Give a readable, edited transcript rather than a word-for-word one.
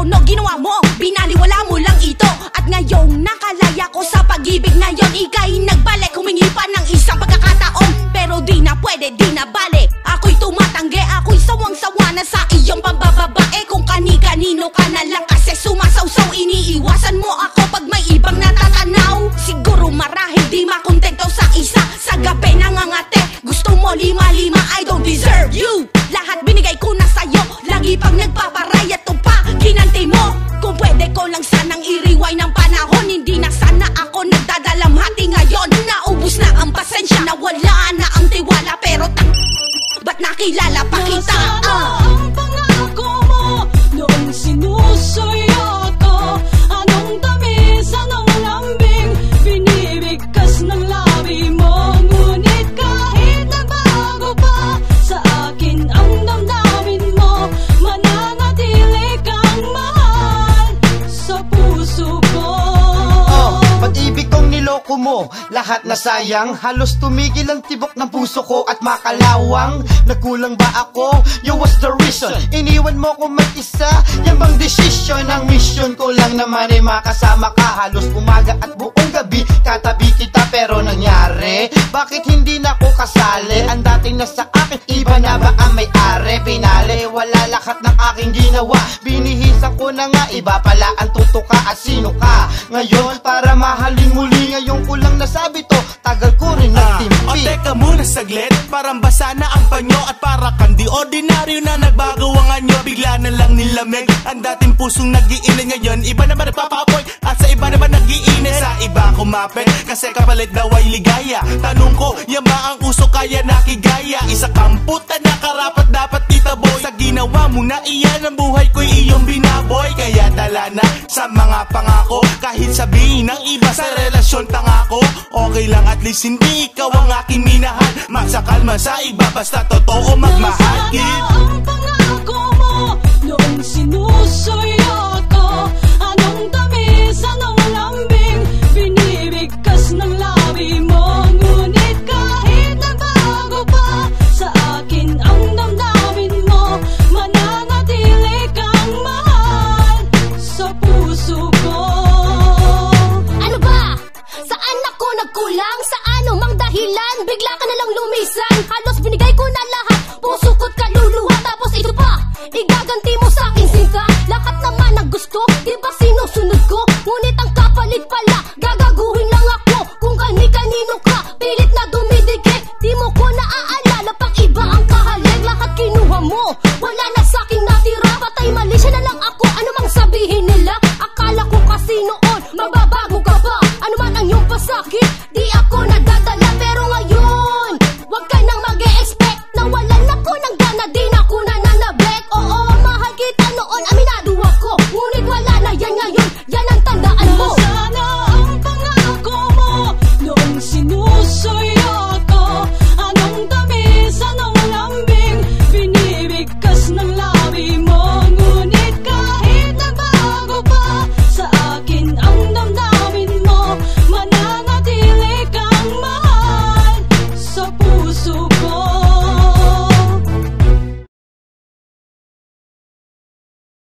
Pero no, ginawa mo, binaliwala mo lang ito. At ngayong nakalaya ko sa pag-ibig ngayon, ika'y nagbalik, humingi pa ng isang pagkakataon. Pero di na pwede, di na bale, ako'y tumatanggi, ako'y sawang-sawa na sa iyong pambababae. Kung kani-kanino ka na lang kasi sumasawsaw, iniiwasan mo ako pag may ibang natatanaw. Siguro marahil di makontento sa isa, sa gabi nangangate, gusto mo lima-lima, I don't deserve you. Lahat binigay ko na sa'yo, lagi pang nagpaparay at ito pa ginanti mo. Kung pwede ko lang sanang i-rewind ng panahon, hindi na sana ako nagdadalamhati ngayon. Naubos na ang pasensya, nawala na ang tiwala, pero ba't nakilala pa kita? Ang pangako mo noong sinusuyo ko, anong tamis, anong lambing, binibigkas ng labi mo. Ngunit kahit nagbago pa sa akin ang damdamin mo, mananatili kang mahal sa puso ko. Pag-ibig kong niloko mo, lahat na sayang, halos tumigil ang tibok ng puso ko at makalawang. Nagkulang ba ako? You was the reason. Iniwan mo ko mag-isa, yan bang desisyon? Ang mission ko lang naman ay makasama ka, halos umaga at buong gabi katabi kita. Pero nangyari, bakit hindi na ko kasali? Ang dating na sa akin, iba na ba ang may-ari? Pinali, wala lahat ng aking ginawa, binihisan ko na nga, iba pala ang tutuka at sino ka ngayon para mahalin muli. Ngayon ko lang nasabi to, tagal ko rin nagtimpi. O teka muna saglit, parang basa na ang panyo at para kang di ordinaryo na nagbago ang anyo. Bigla na lang nilamig ang dating pusong nag-iinit, ngayon iba naman nagpapapoy at sa iba naman nag-iinit. Sa iba kumapit kasi kapalit daw ay ligaya. Tanong ko, yan ba ang uso kaya nakigaya? Isa kang puta na karapat dapat tita boy, sa ginawa mo na iyan ang buhay ko'y iyong binaboy. Kaya dala na sa mga pangako, kahit sabihin ng iba sa relasyon tangako. Okay lang at least hindi ikaw ang aking minahal, magsakal man sa iba basta totoo magmahal. Ang pangako mo noong sinusuyo ko, anong tamis, anong lambing, binibigkas ng labi mo. Ngunit kahit nagbago pa sa akin ang damdamin mo, mananatili kang mahal sa puso ko. Ano ba? Saan ako nagkulang? Sa ano mang dahilan? Bigla ka nalang lumisan, halos binigay ko na lahat, puso ko't kaluluwa. Tapos ito pa, igaganti mo sa akin sinta, lahat naman ang gusto, di ba sinusunod ko? Ngunit ang kapalit pala, gagaguhin lang ako. Kung kani-kanino ka, pilit na dumidikit, di mo ko naaalala pang iba ang kahalik. Lahat kinuha mo, wala na sa aking natira, patay mali siya na lang ako. Ano mang sabihin nila, akala ko kasi noon mababago ka ba? Ano man ang iyong pasakit, di ako nagdadala. Pero ngayon, wag ka nang mag-e-expect na walan ako ng gana, di na ako nananabik. Oo, mahal kita noon, aminado ako, ngunit wala na yan ngayon, yan ang tandaan mo. Sana ang pangako mo noong sinusuyo ko, anong tamis, anong lambing, binibigkas ng labi mo. Ngunit kahit nagbago pa sa akin ang damdamin mo, mananatili kang mahal sa puso ko.